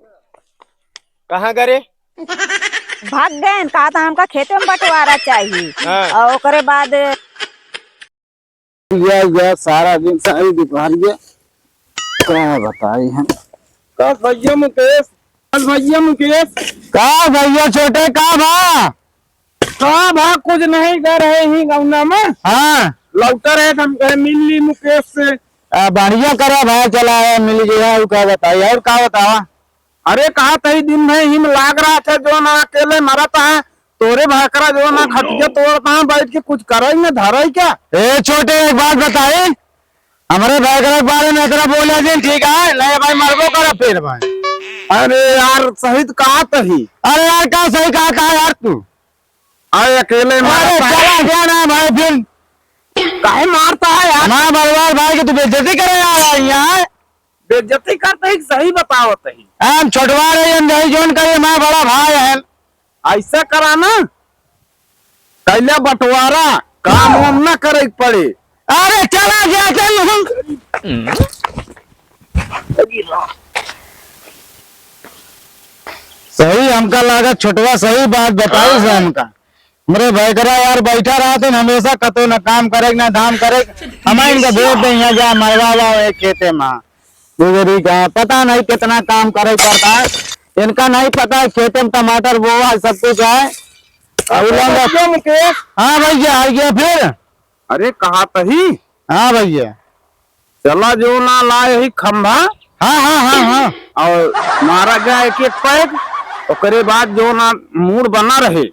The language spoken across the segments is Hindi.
कहाँ करे? भाग गए। कहा था हमका खेते में बंटवारा चाहिए। हाँ। और ओकरे बाद ये सारा दिन सारी दुकानिए क्या बताई हम। का भैया मुकेश, भैया मुकेश, का भैया छोटे का कुछ नहीं कर रहे ही गौना में। हाँ लौटा रहे हम कहे मिल ली मुकेश से। बढ़िया करा भाई, चला है मिल गया। क्या बताई और क्या बतावा? अरे कहा तही दिन में हिम लाग रहा था जो ना अकेले मरता है, तोरे भाकरा जो ना खटिया तोड़ता है बैठ के कुछ करे न धरा क्या। ए छोटे एक बात बताई, हमारे भाई के बारे में इतना बोले दिन ठीक है नहीं भाई, मरबो करा फिर भाई। अरे यार सही कहा तही। अरे यार क्या सही कहा यार तू? अरे अकेले चला गया ना भाई फिर काहे मारता है यार? ना बलवार भाई की तू बेइज्जती करे यार। यहाँ बेइज्जती करते ही सही बताओ तही। हम छोटवा रहे जोन करे, मैं बड़ा भाई है। ऐसा करा ना कैला बंटवारा काम वाम न करे पड़े। अरे चला गया चल। सही हमका लगा छोटवा सही बात बताई से हमका। मेरे भाई करा यार बैठा रहा था हमेशा कतो न काम करे न धाम करे। हमें इनका भेज दे यहाँ जा मरवा एक खेते में गुजरी का पता नहीं कितना काम करे पड़ता है। इनका नहीं पता है खेते में टमाटर बोआ सब कुछ है। मुकेश हाँ भैया आ गया फिर। अरे कहा तही। हाँ भैया चला जो ना लाए ही खंभा। हाँ हाँ हाँ हाँ और मारा गया एक एक पैग। ओकरे बाद जो ना मूड बना रहे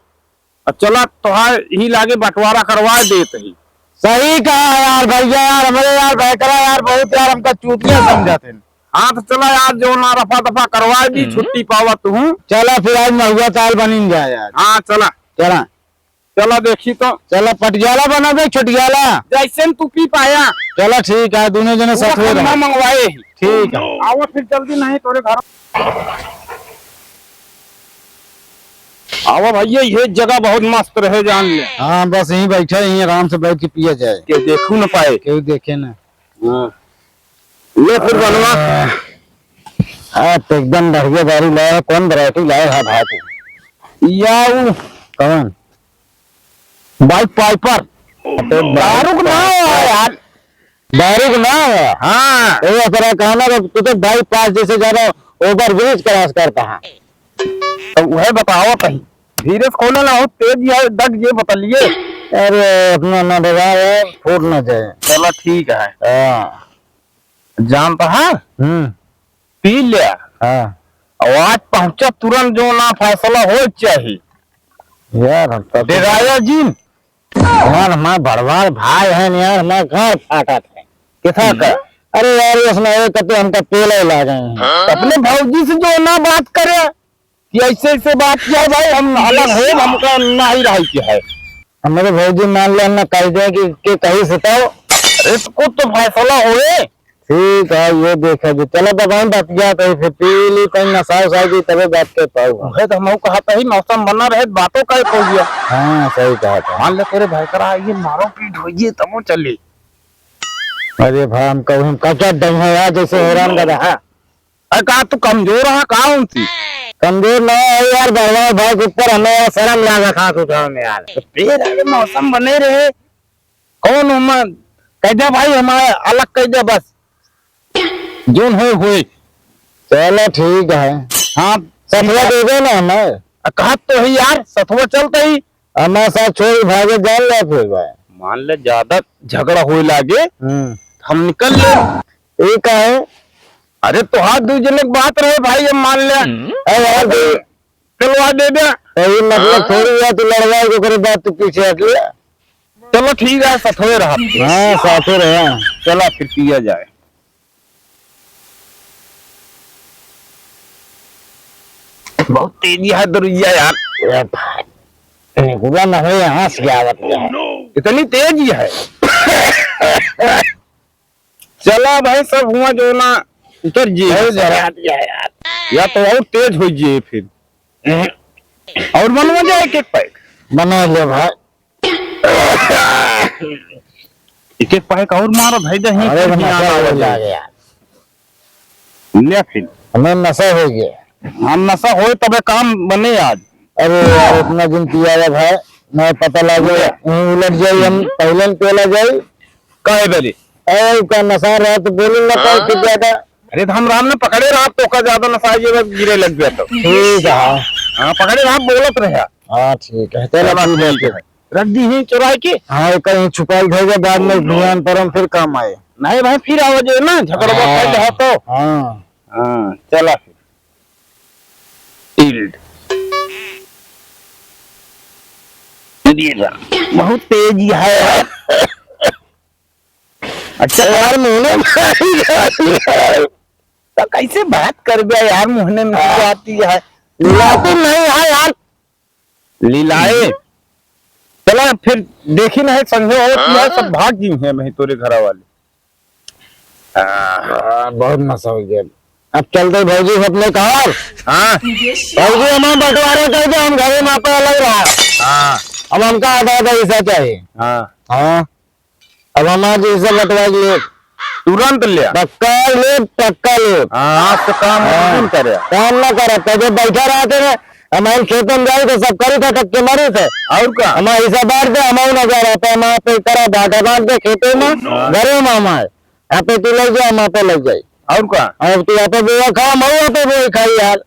और चला तोहार ही लागे बंटवारा करवा देते ही। सही कहा यार भैया। यार हमारे यार भैकरा यार बहुत यार हमका चूतिया समझाते हैं। हाँ तो चला यार जो ना रफा दफा करवा दी, छुट्टी पावा तू। चला फिर आज महुआ चाल बनी जाए यार। हाँ चला चला चला देखी तो। चला पटियाला बना दे छुटियाला जैसे तू पी पाया। चला ठीक है दोनों जने साथ में मंगवाए। ठीक है आओ फिर जल्दी नहीं तोरे घर आओ भैया। ये जगह बहुत मस्त रहे जान ले। हाँ बस यहीं बैठे यहीं आराम से बैठ के पिया जाए, के देखू न पाए क्यों देखे ना। ले फिर बनवा। हाँ तो एकदम बढ़िया दारू लाया। कौन वैरायटी लाया है भाई तू? याऊ कौन? Bike Piper. दारू ना यार, दारू ना। हाँ तेरा कहना तू तो भाई पास जैसे ज्यादा ओवर ब्रिज क्रॉस करता है। तो वह बताओ कहीं धीरे से खोले ना हो तेज या दग ये बतलिए। अरे अपना ना डराए फूट ना जाए। चलो ठीक है। हाँ जानता है पी लिया हाँ और आज पहुंचा तुरंत जो ना फैसला हो चाहिए यार। डेराया जी यार हमारा बड़वार भाई है यार, हमारा घर फाटा था किसा का। अरे यार उसमें एक तो हमका पेला ला गए हैं। अपने भौजी से जो ना बात करे कि ऐसे ऐसे बात किया है भाई, हम अलग है हमका ना ही रही की है। हमारे भौजी मान लो ना कह दे कि कहीं से तो इसको तो फैसला होए। ठीक है ये देखे जी। चलो तो वहीं बात गया तो फिर पी ली कहीं नशा उशा की तभी बात कर पाऊंगा। तो हम कहा था ही मौसम बना रहे बातों का हो गया। हाँ सही कहा था। मान ले तेरे भाई करा ये मारो पीट होइए तब चली। अरे भाई हम कहूँ हम क्या डंग है यार जैसे हैरान कर रहा। अरे कहा तू कमजोर है कहा उनसी कमजोर ना है यार। बड़वा भाई के ऊपर हमें यार शर्म लगा खास उठाओ में यार। फिर अरे मौसम बने रहे कौन हम कह दे भाई हमारे अलग कह दे बस जोन हुए। चलो ठीक है। हाँ सतवा दे दे ना हमें। कहा तो है यार सतवा चलता ही हमारे साथ छोड़ भागे जान ले फिर भाई। मान ले ज्यादा झगड़ा होए लागे हम निकल ले। ठीक है। अरे तो हाथ दो जने बात रहे भाई हम मान ले यार चलवा दे दे। ये मतलब थोड़ी यार तू लड़वाई को करे बात तू पीछे हट लिया। चलो ठीक है सतवे रहा। हाँ साथे रहे। चला फिर पिया जाए। बहुत तेजी है दरुइया यार। निकुला ना हो यहाँ से आवत है। इतनी तेजी है। चला भाई सब हुआ जो ना उतर जी यार या तो और तेज हो जाए फिर और बनवा जाए एक एक पैक बना ले भाई। एक एक पैक और मारो भाई दे अरे नशा हो गया ले फिर हमें नशा हो गया। हम नशा हो तबे काम बने आज। अरे यार इतना दिन किया है भाई, मैं पता लगे यहीं उलट जाई, हम पहले में पेला जाई कहे बेरी का नशा रहा तो बोलूंगा कल फिर ज्यादा। अरे तो हम राम ने पकड़े रहा तो का ज्यादा नशा ये बस गिरे लग गया तो ठीक है हाँ पकड़े रहा बोलत रहे। हाँ ठीक है चलो ठीक है। रख दी ही चुराई के। हाँ कहीं छुपाई भेजे बाद में ध्यान पर हम फिर काम आए। नहीं भाई फिर आवाज है ना झगड़ा फैल रहा तो। हाँ हाँ चला फिर बहुत तेजी है। अच्छा यार मुहने तो कैसे बात कर गया यार मुहने में आती है लाती नहीं है यार लीलाए। चला फिर देखी नहीं संजय हो सब भाग गई है मैं तोरे घरा वाले। बहुत नशा हो गया। अब चलते भौजी अपने कहा। हाँ भौजी हमें बंटवारे कर दे, हम घरे में पे अलग रहा। हाँ अब हमका आधा आधा हिस्सा चाहिए। हाँ हाँ अब हमारे हिस्सा बंटवा ले, तुरंत ले पक्का ले पक्का ले। हाँ तो काम करे काम ना करे तो जो बैठा रहते थे हमारे खेतों में जाए तो सब करी था टक्के मारी थे और का हमारा हिस्सा बांट दे, हमारा ना जा रहा था हमारे पे करा बांटा बांट दे खेतों में घरों में हमारे यहाँ पे तू लग जाए हमारे पे लग जाए। और का अब तू यहाँ पे बुआ खा मैं यहाँ पे बुआ खाई यार,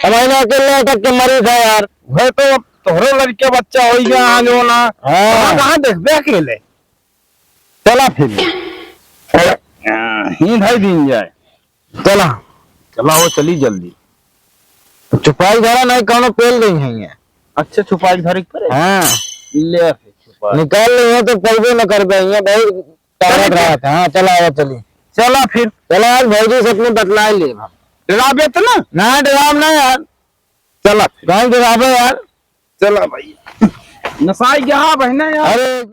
हमारे ना अकेले टक्के मरी था यार। वह तो तोहरे लड़के बच्चा हो गया आज हो ना। हाँ कहाँ देखते अकेले। चला फिर ही ढाई दिन जाए। चला चला वो चली जल्दी। छुपाई धरा नहीं कौन पेल रही है। अच्छा छुपाई घर पर हाँ ले फिर छुपाई निकाल रही है तो पैसे न कर देंगे भाई तारक रहा था। हाँ चला आवा चली चला फिर चला यार भौजी से अपने बतला ले डराबे तो ना डराव ना यार, चला कहीं डरावे यार। चला भाई नसाई गया बहना यार। अरे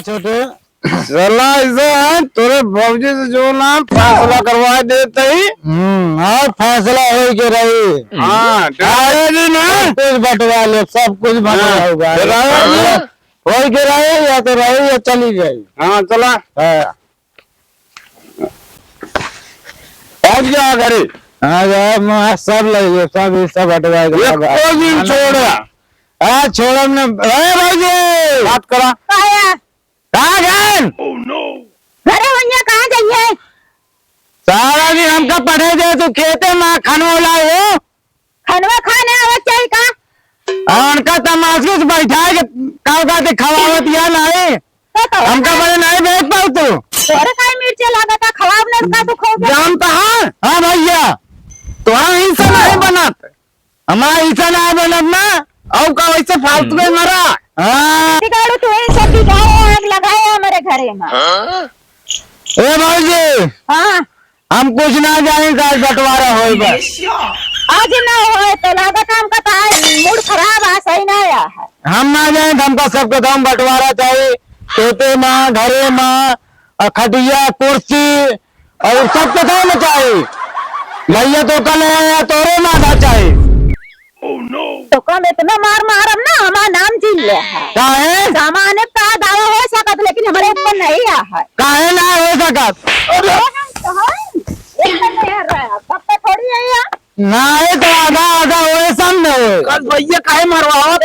छोटे चला ऐसा है तोरे भौजी से जो ना फैसला करवा देते ही। हाँ फैसला हो के रही। हाँ जी ना कुछ बंटवा ले, सब कुछ बंटवा होगा हो के रही या तो रही या चली जाए। हाँ चला पहुंच गया घरे। हाँ यार सब लगे सब हिस्सा बंटवाएगा दिन छोड़ हाँ छोड़ ने भाई बात करा आया कहाँ गए घरे भैया कहाँ जाइए। सारा दिन हमका पढ़े दे तू खेते में खाना लाए खनवा खाने आवत चाहिए का उनका तमाशे से बैठा है का खवावत या नहीं हमका बड़े नहीं देख पाऊ तू तोरे काई मिर्चे लागता खवाब ने का तू खो गया। जानता है हाँ भैया तुम्हारा हिस्सा नहीं बनत हमारा हिस्सा नहीं बनब ना और का वैसे फालतू में मरा। हाँ बिगाड़ू तू इन सब बिगाड़े आग लगाए हमारे घरे में। ए भाजी हाँ हम कुछ ना जाने का बंटवारा हो बस आज ना हो तो लागत हमका तो आज मूड खराब है सही ना आया है। हम ना जाए तो हमका सबको दम बंटवारा चाहिए खेते में घरे में खटिया कुर्सी और सबको दम चाहिए। भैया तो कल आया तोरे माथा चाहिए तो कम इतना मार मारम ना हमारा नाम जीत ले है। काहे सामान्य का दावा हो सकत लेकिन हमारे ऊपर नहीं आ है। काहे ना हो सकत तब तक थोड़ी है यार ना है तो आधा आधा होए सामने होए कल भैया काहे मरवाओ आज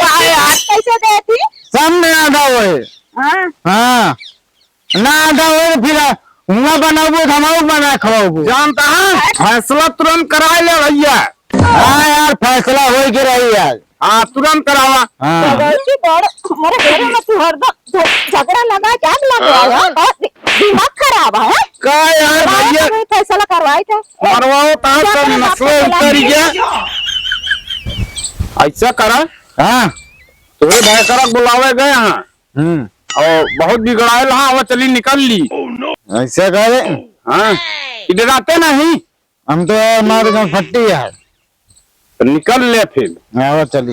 कैसे देती। सामने आधा होए। हाँ हाँ ना आधा होए फिर हुआ बनाबो हमाऊ बना खवाबो। जानता है फैसला तुरंत करा ले भैया। हाँ यार फैसला हो के रही यार। हाँ तुरंत करावा। हाँ हमारे घरे में तू हरदम झगड़ा लगा क्या लगा है दिमाग खराब है। का यार भैया फैसला करवाई था मरवाओ ता सब नस्ल उतर गया। ऐसा करा हाँ तुम्हें भाई करा बुलावे गए यहाँ और बहुत बिगड़ाए हाँ वो चली निकल ली। ऐसे करे हाँ इधर आते नहीं हम तो हमारे गाँव फट्टी यार तो निकल ले फिर। हाँ वो चली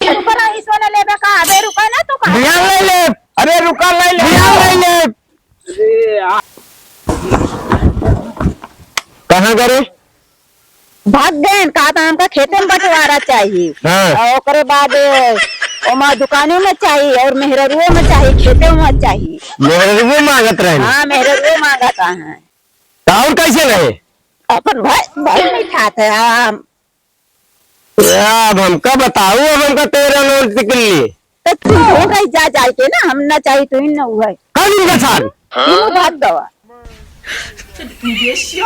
रुका ना इसमें ले का अबे रुका ना तू कहाँ ध्यान ले ले अरे रुका ले ले ध्यान ले ले अरे यार करे भाग गए कहा था हमका खेते में बंटवारा चाहिए हाँ। और ओकरे बाद ओमा दुकानों में चाहिए और मेहरुओं में चाहिए खेतों में चाहिए। मेरे वो मांगत रहे हाँ मेहरुओं मांगता है। और कैसे रहे अपन भाई भाई नहीं खाते हम। अब हमका बताओ अब हमका 13 नोट निकल लिए तो तू ढूंढ रही जा जाए के ना हम ना चाहिए तो इन ना हुआ कल इनका साथ तीनों भाग दवा।你别笑。